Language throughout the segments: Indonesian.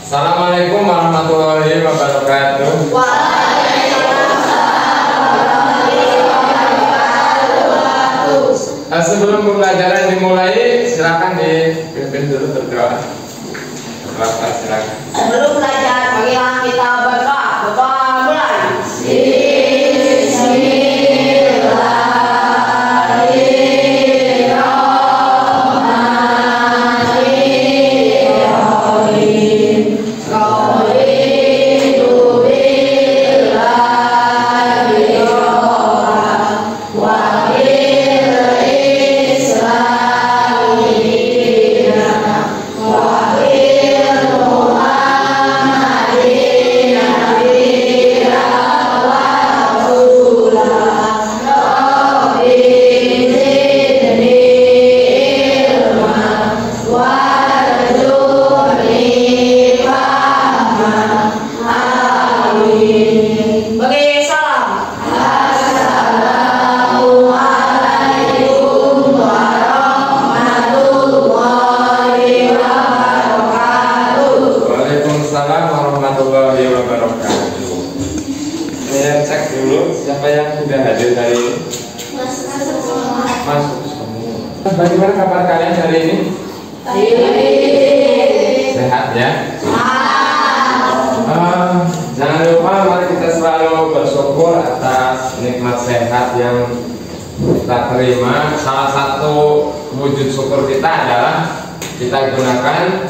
Assalamualaikum warahmatullahi wabarakatuh. Sebelum pembelajaran dimulai, silakan dipimpin dulu berdoa. Silakan. Sebelum belajar, marilah kita berdoa. Berdoa mulai. Bagaimana kabar kalian hari ini? Sehat ya? Jangan lupa mari kita selalu bersyukur atas nikmat sehat yang kita terima. Salah satu wujud syukur kita adalah kita gunakan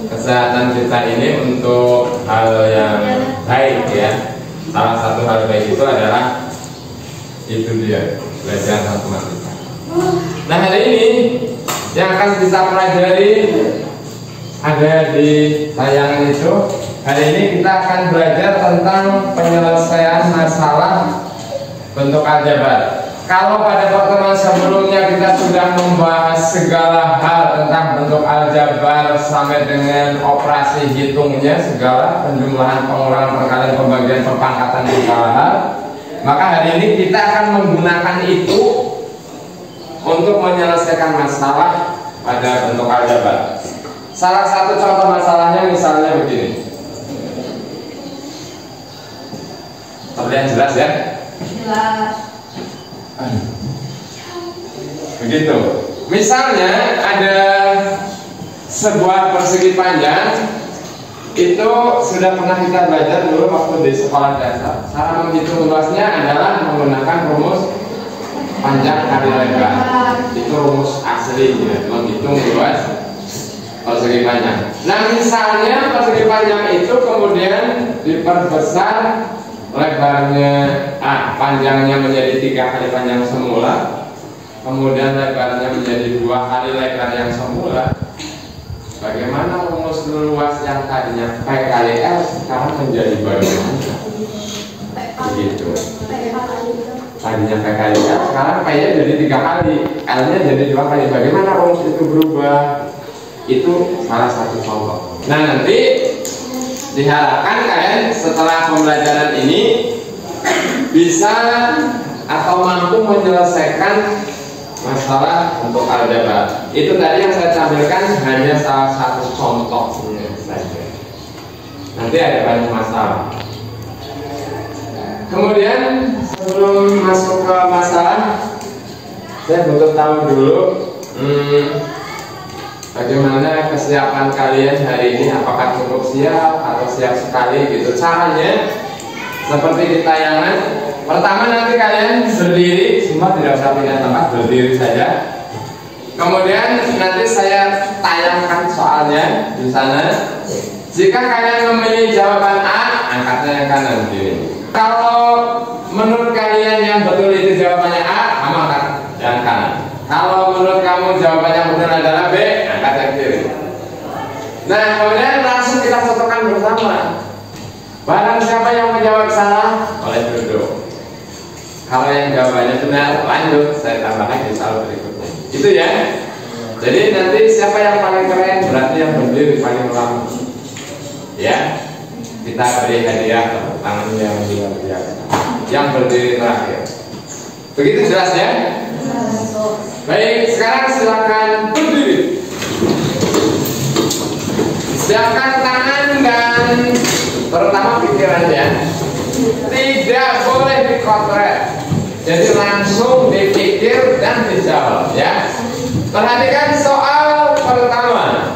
kesehatan kita ini untuk hal yang baik ya. Salah satu hal baik itu adalah itu dia belajar matematika. Nah, hari ini yang akan kita pelajari ada di tayangan itu. Hari ini kita akan belajar tentang penyelesaian masalah bentuk aljabar. Kalau pada pertemuan sebelumnya kita sudah membahas segala hal tentang bentuk aljabar sampai dengan operasi hitungnya, segala penjumlahan, pengurangan, perkalian, pembagian, perpangkatan, segala hal, maka hari ini kita akan menggunakan itu untuk menyelesaikan masalah pada bentuk aljabar. Salah satu contoh masalahnya misalnya begini. Terlihat jelas ya? Jelas. Begitu. Misalnya ada sebuah persegi panjang, itu sudah pernah kita belajar dulu waktu di sekolah dasar. Cara menghitung luasnya adalah menggunakan rumus panjang kali lebar. Itu rumus asli ya, menghitung luas persegi panjang. Nah, misalnya persegi panjang itu kemudian diperbesar lebarnya, panjangnya menjadi 3 kali panjang semula, kemudian lebarnya menjadi 2 kali lebar yang semula. Bagaimana rumus luas yang tadinya P kali L sekarang menjadi bagaimana? Begitu. Tadinya P kali L, sekarang P-nya jadi 3 kali, L-nya jadi 2 kali. Bagaimana rumus itu berubah? Itu salah satu contoh. Nah, nanti diharapkan kalian setelah pembelajaran ini bisa atau mampu menyelesaikan masalah untuk aljabar. Itu tadi yang saya tampilkan hanya salah satu contohnya saja. Nanti ada banyak masalah. Kemudian sebelum masuk ke masalah, saya butuh tahu dulu bagaimana kesiapan kalian hari ini. Apakah cukup siap atau siap sekali gitu. Caranya seperti di tayangan. Pertama nanti kalian berdiri, semua tidak usah pindah tempat, berdiri saja. Kemudian nanti saya tayangkan soalnya di sana. Jika kalian memilih jawaban A, angkatnya yang kanan begini. Kalau menurut kalian yang betul itu jawabannya A, kamu angkat yang kanan. Kalau menurut kamu jawabannya betul adalah B, angkat yang kiri. Nah, kemudian langsung kita cocokkan bersama. Barang siapa yang menjawab salah, boleh duduk. Kalau yang jawabannya benar, lanjut. Saya tambah lagi soal berikutnya. Itu ya. Jadi nanti siapa yang paling keren berarti yang berdiri paling lama. Ya, kita beri hadiah tepuk tangan yang luar biasa. Yang berdiri terakhir. Begitu jelas ya? Baik, sekarang silakan berdiri. Siapkan tangan pertama pikirannya tidak boleh dikotret. Jadi langsung dipikir dan dijawab ya. Perhatikan soal pertama.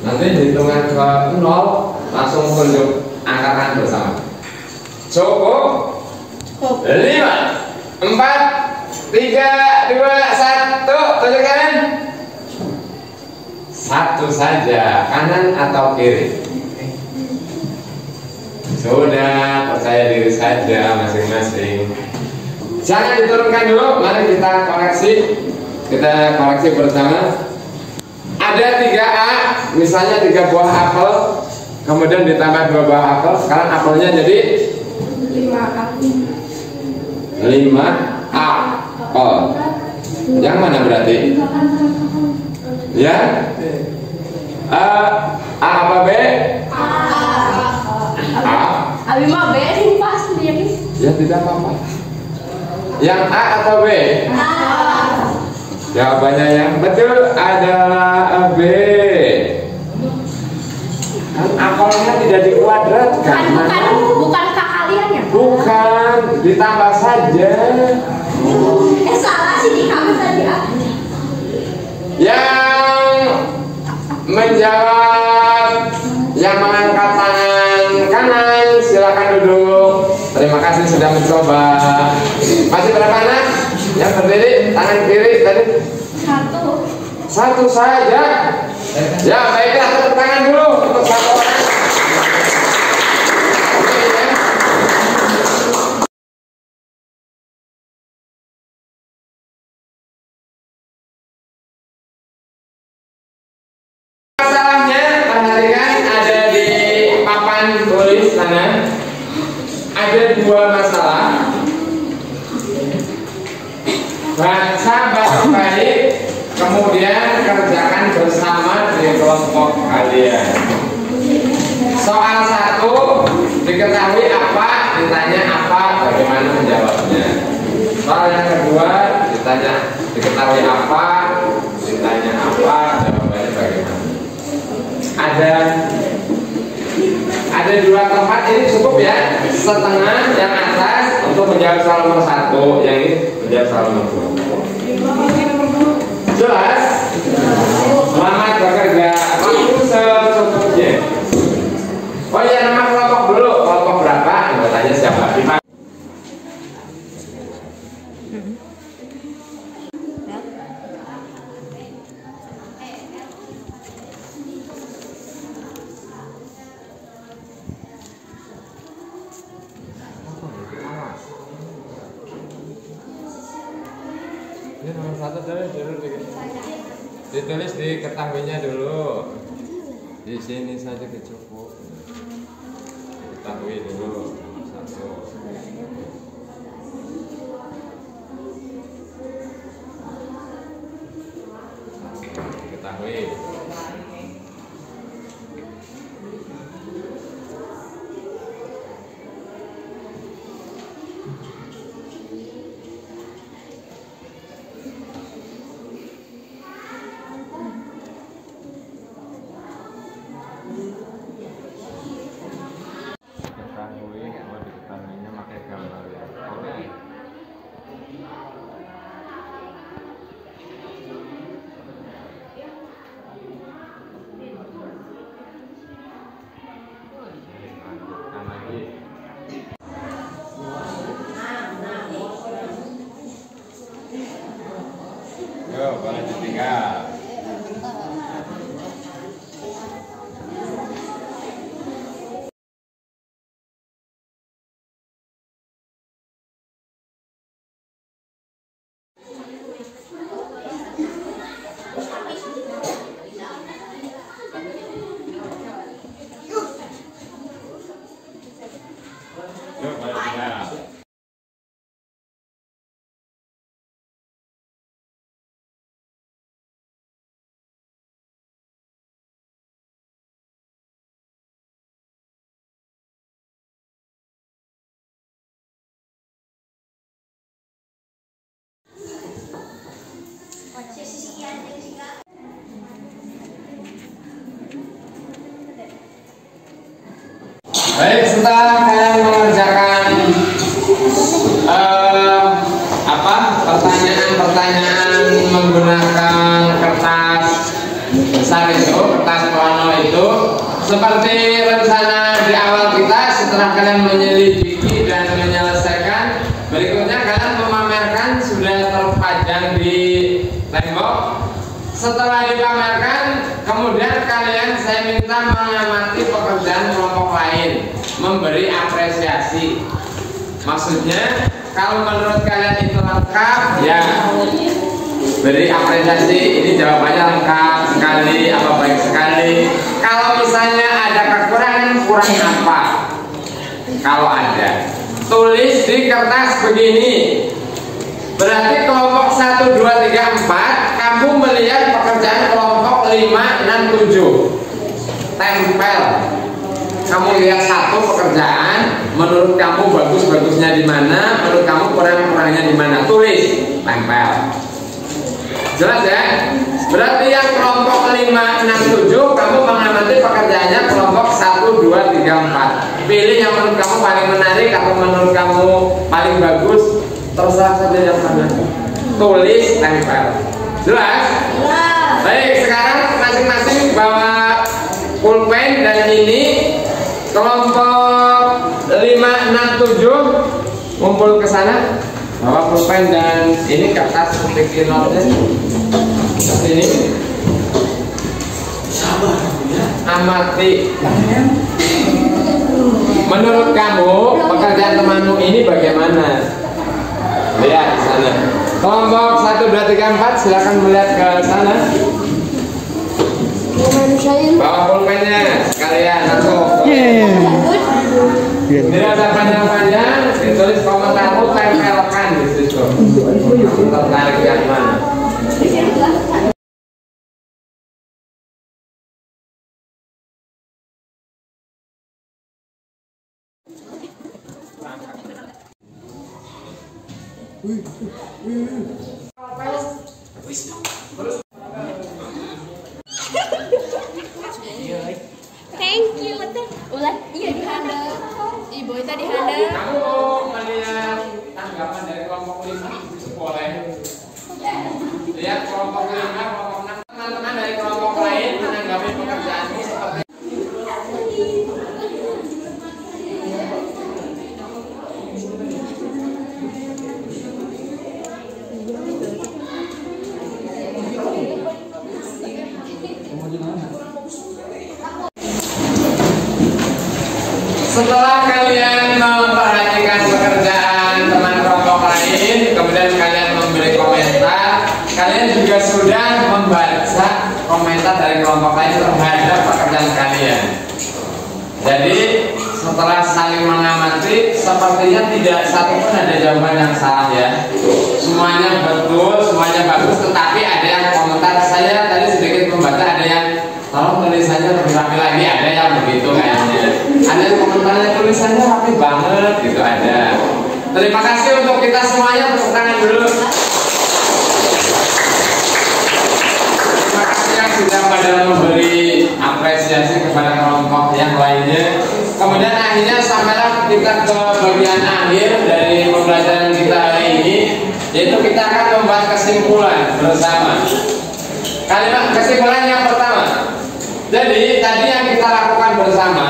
Nanti hitungan ke 0 langsung tunjuk angkatan bersama. Cukup? 5, 4, 3, 2, 1. Tunjukkan. Satu saja, kanan atau kiri? Sudah, percaya diri saja masing-masing. Jangan diturunkan dulu, mari kita koreksi. Kita koreksi bersama. Ada 3A, misalnya 3 buah apel, kemudian ditambah 2 buah apel. Sekarang apelnya jadi 5 apel. Yang mana berarti? Ya? A apa B? Abi mah B sih pasti ya. Ya tidak apa-apa. Yang A atau B? Jawabannya yang betul adalah B. Kan apelnya tidak dikuadratkan. Bukan kalian ya? Bukan, ditambah saja. Salah sih di kamu tadi ah. Yang menjawab, yang mengangkat tangan kanan, silakan duduk. Terima kasih sudah mencoba. Masih berapa anak? Yang berdiri, tangan kiri tadi? 1. 1 saja. Ya baiklah, tepuk tangan dulu untuk 1 orang. Masalahnya perhatikan ada di papan tulis sana. Ada 2 masalah. Baca baik-baik, kemudian kerjakan bersama di kelompok kalian. Soal 1 diketahui apa, ditanya apa, bagaimana menjawabnya. Soal yang kedua diketahui apa, ditanya apa, jawabannya bagaimana. Ada 2 tempat, ini cukup ya, setengah yang atas untuk menjawab soal nomor 1, yang ini menjawab soal nomor 2. Jelas? Selamat bekerja. Waktu secukupnya. Oh ya, nama kelompok dulu. Kelompok berapa? Anggotanya siapa? Ini nomor 1 dulu ditulis, diketahuinya dulu. Di sini saja cukup. Diketahui dulu nomor 1. Diketahui. Diketahuinya pakai gambar ya. pertanyaan menggunakan kertas besar itu, kertas plano itu, seperti rencana di awal kita. Setelah kalian menyelidiki dan menyelesaikan, berikutnya kalian memamerkan sudah terpajang di tembok. Setelah dipamerkan, kemudian kalian saya minta mengamati pekerjaan kelompok lain, memberi apresiasi. Maksudnya, kalau menurut kalian itu lengkap, ya beri apresiasi. Ini jawabannya lengkap sekali, apa baik sekali. Kalau misalnya ada kekurangan, kurang apa? Kalau ada, tulis di kertas begini. Berarti kelompok 1, 2, 3, 4 kamu melihat pekerjaan kelompok 5, 6, 7. Tempel. Kamu lihat satu pekerjaan, menurut kamu bagus-bagusnya di mana, menurut kamu kurang-kurangnya di mana, tulis, tempel. Jelas ya? Berarti yang kelompok 5, 6, 7 kamu mengamati pekerjaannya kelompok 1, 2, 3, 4. Pilih yang menurut kamu paling menarik atau menurut kamu paling bagus, terserah saja yang mana. Tulis, tempel. Jelas? Baik, sekarang masing-masing bawa pulpen dan ini kelompok 5, 6, 7 ngumpul ke sana, bawa pulpen dan ini kertas sticky note-nya. Ini sabar ya. Amati. Menurut kamu pekerjaan temanmu ini bagaimana? Lihat di sana. Kelompok 1, 2, 3, 4 silakan melihat ke sana. Bawa pulpennya sekalian langsung. Tidak ada panjang-panjang, ditulis komentarmu, tempelkan di situ. Tertarik yang mana? Thank you, teh. Ulah, iya di handap. Ibu itu di handap. Kamu mau melihat tanggapan dari kelompok 5? Boleh. Lihat kelompok 5, kelompok 6. Teman-teman dari kelompok lain menanggapi pekerjaanmu seperti setelah kalian memperhatikan pekerjaan teman kelompok lain, kemudian kalian memberi komentar, kalian juga sudah membaca komentar dari kelompok lain terhadap pekerjaan kalian. Jadi setelah saling mengamati, sepertinya tidak satu pun ada jawaban yang salah ya. Semuanya betul, semuanya bagus, tetapi ada yang komentar. Saya tadi sedikit membaca, ada yang tolong tulisannya lebih rapi lagi, ada yang begitu kayaknya. Ada yang komentarnya tulisannya rapi banget gitu, ada. Terima kasih untuk kita semuanya, tepuk tangan dulu. Terima kasih yang sudah pada memberi apresiasi kepada kelompok yang lainnya. Kemudian akhirnya sampailah kita ke bagian akhir dari pembelajaran kita hari ini, yaitu kita akan membuat kesimpulan bersama. Kalimat kesimpulan yang pertama. Jadi tadi yang kita lakukan bersama,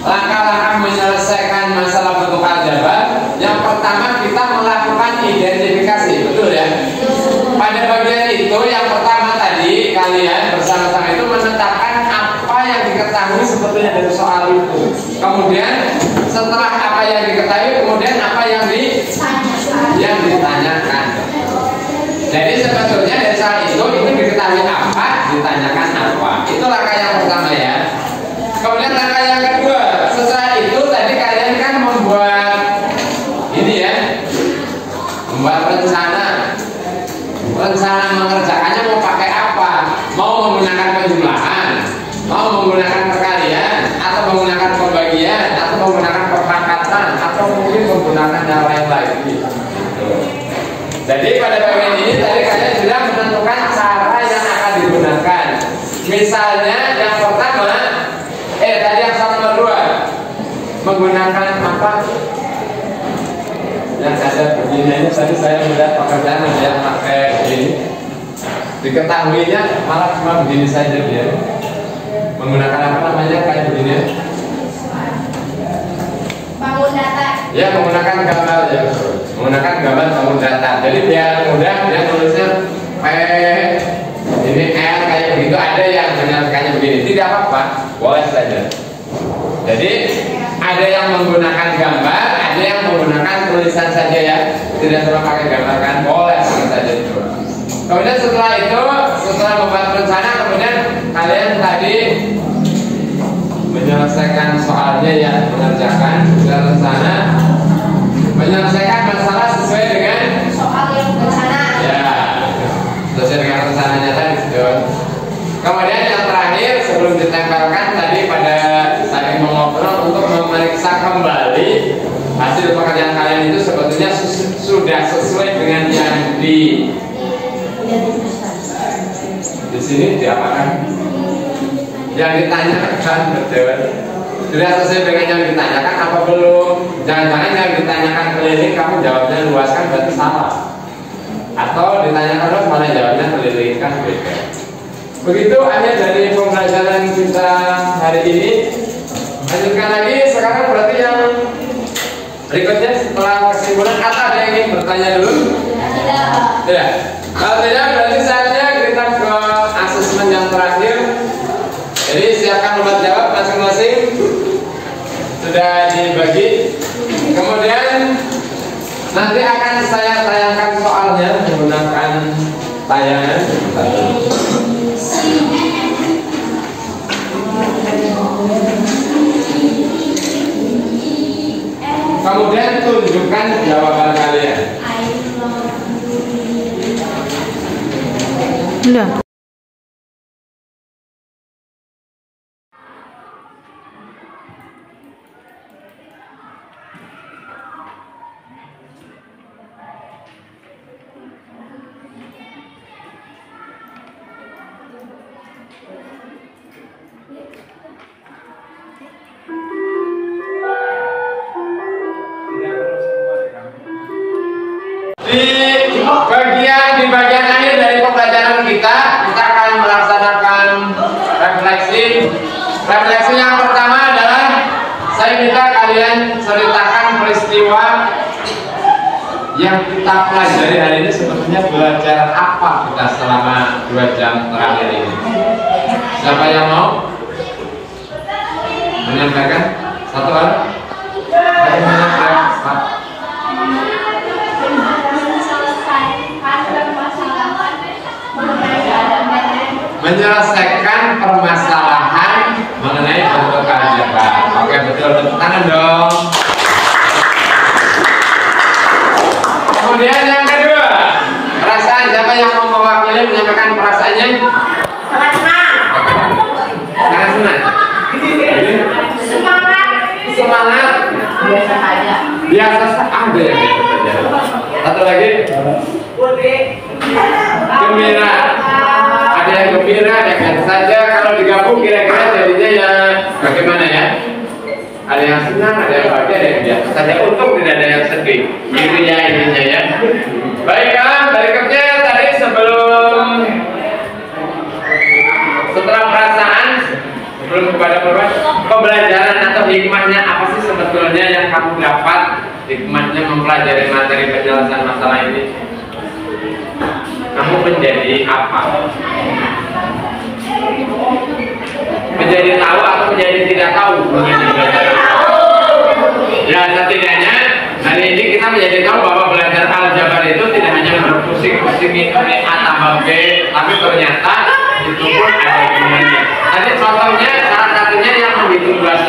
langkah-langkah menyelesaikan masalah bentuk aljabar. Yang pertama kita melakukan identifikasi, betul ya? Pada bagian itu yang pertama tadi kalian bersama-sama itu menetapkan apa yang diketahui sebetulnya dari soal itu. Kemudian setelah apa yang diketahui, kemudian apa yang ditanyakan. Jadi sebetulnya dari soal itu diketahui apa, ditanyakan apa. Itu langkah yang pertama ya. Kemudian langkah yang kedua, setelah itu tadi kalian kan membuat ini ya, membuat rencana mengerjakannya mau pakai apa, mau menggunakan penjumlahan, mau menggunakan perkalian, atau menggunakan pembagian, atau menggunakan perpangkatan, atau mungkin menggunakan yang lain lagi. Jadi pada bagian ini tadi kalian sudah menentukan cara yang akan digunakan. Misalnya yang pertama, tadi yang soal nomor 2 menggunakan apa? Ya, begini aja. Tadi saya melihat pekerjaan ada yang pakai ini, diketahuinya malah cuma begini saja dia menggunakan apa namanya kayak begini. Bangun data. Ya, menggunakan gambar ya, menggunakan gambar bangun data. Jadi biar mudah dia tulisnya P ini R kayak begitu. Ada yang menyelesaikannya begini, tidak apa-apa, boleh saja. Jadi ada yang menggunakan gambar, ada yang menggunakan tulisan saja ya, tidak perlu pakai gambar kan, boleh saja itu. Kemudian setelah itu, setelah membuat rencana, kemudian kalian tadi menyelesaikan soalnya ya, mengerjakan rencana, menyelesaikan masalah sesuai dengan Soal yang berencana. ya, sesuai dengan rencananya tadi. Kemudian yang terakhir sebelum ditempelkan tadi pada saling mengobrol untuk memeriksa kembali hasil pekerjaan kalian itu sebetulnya sudah sesuai dengan yang di sini diapakan? Yang ditanyakan betul. Sudah sesuai dengan yang ditanyakan apa belum? Jangan-jangan yang ditanyakan keliling kamu jawabnya luaskan berarti salah. Atau ditanyakan terus malah jawabnya keliling kan beda. Begitu akhir dari pembelajaran kita hari ini. Lanjutkan lagi sekarang berarti yang berikutnya setelah kesimpulan atau ada yang ingin bertanya dulu? Tidak. Kalau tidak berarti saatnya kita ke asesmen yang terakhir. Jadi siapkan obat jawab masing-masing sudah dibagi. Kemudian nanti akan saya tayangkan soalnya menggunakan tayangan. Kemudian tunjukkan jawaban kalian. Udah. Di bagian akhir dari pembelajaran kita akan melaksanakan refleksi. Refleksi yang pertama adalah saya minta kalian ceritakan peristiwa yang kita pelajari hari ini. Sebetulnya belajar apa kita selama 2 jam terakhir ini? Siapa yang mau menyampaikan satu hal? Menyelesaikan permasalahan mengenai bentuk aljabar. Oke, betul, tepuk tangan dong. Kemudian yang kedua, perasaan. Siapa yang mau mewakili menyampaikan perasaannya? Sangat senang. Sangat senang. Semangat. Biasa saja. Biasa saja ya. Satu lagi. Gembira. Ada yang gembira, ada yang saja. Kalau digabung kira-kira jadinya ya bagaimana ya? Ada yang senang, ada yang bahagia, ada yang biasa saja. Untung tidak ada yang sedih. Itu ya intinya ya. Baiklah, berikutnya tadi setelah perasaan, sebelum kepada pembelajaran atau hikmahnya apa sih sebetulnya yang kamu dapat? Hikmahnya mempelajari materi penjelasan masalah ini. Kamu menjadi apa? Menjadi tahu atau menjadi tidak tahu mengenai belajar? Ya, setidaknya hari ini kita menjadi tahu bahwa belajar aljabar itu tidak hanya berpusing-pusing ini A tambah B, tapi ternyata itu pun ada gunanya. Tadi contohnya salah satunya yang menghitung luas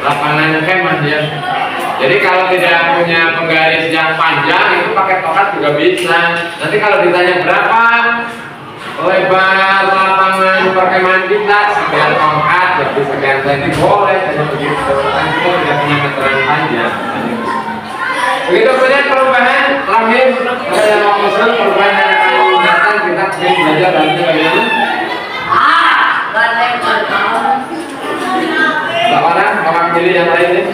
lapangan kemah ya. Jadi kalau tidak punya penggaris yang panjang itu pakai tongkat juga bisa. Nanti kalau ditanya berapa lebar lapangan perkemahan kita, sekian tongkat, jadi sekian senti boleh, hanya begitu. Kan kita tidak punya meteran panjang. Begitu kemudian perubahan lahir, ada yang mau usul perubahan yang akan datang kita ingin belajar dan itu bagaimana? Tak mana mewakili yang lainnya?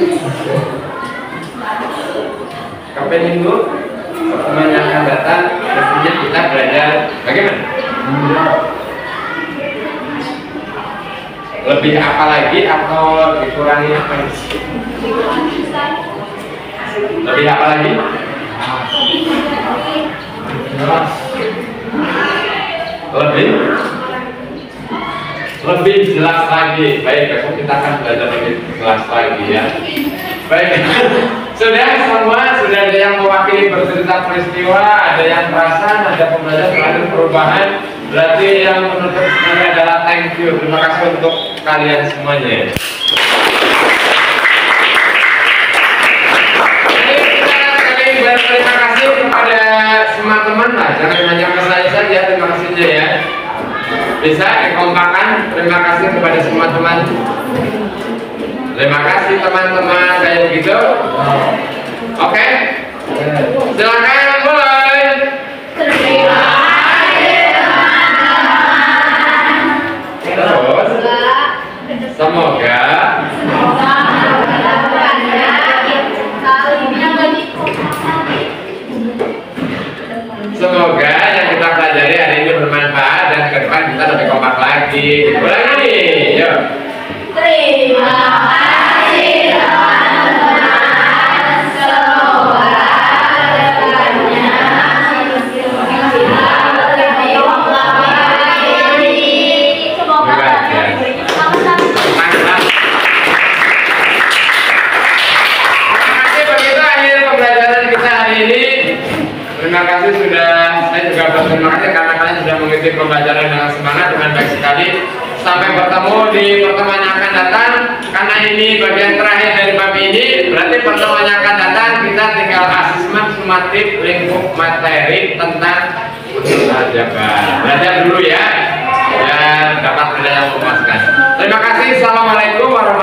Sampai minggu pertemuan yang akan datang mestinya kita belajar bagaimana? Lebih apa lagi atau dikurangi apa? Lebih apa lagi? Lebih jelas lagi. Baik, besok kita akan belajar lebih jelas lagi ya. Baik, sudah semua, sudah ada yang mewakili bercerita peristiwa, ada yang perasan, ada pembelajaran, ada perubahan. Berarti yang menutup semuanya adalah thank you. Terima kasih untuk kalian semuanya. Terima kasih kepada semua teman lah, jangan hanya ke saya saja, terima kasihnya ya. Bisa dikompakan, terima kasih kepada semua teman. Terima kasih teman-teman kayak begitu. Oke, silakan mulai. Terima kasih teman-teman. Terus, semoga yang kita pelajari hari ini bermanfaat dan ke depan kita lebih kompak lagi. Ulangi, yuk. Terima kasih teman-teman. Semoga kedepannya terima kasih sudah, saya juga berterima kasih karena kalian sudah mengikuti pembelajaran dengan semangat dengan baik sekali. Sampai bertemu di pertemuan yang akan datang. Karena ini bagian terakhir dari bab ini, berarti pertemuan yang akan datang kita tinggal asesmen sumatif lingkup materi tentang aljabar. Belajar dulu ya, dan dapat nilai yang memuaskan. Terima kasih. Assalamualaikum warahmatullahi wabarakatuh.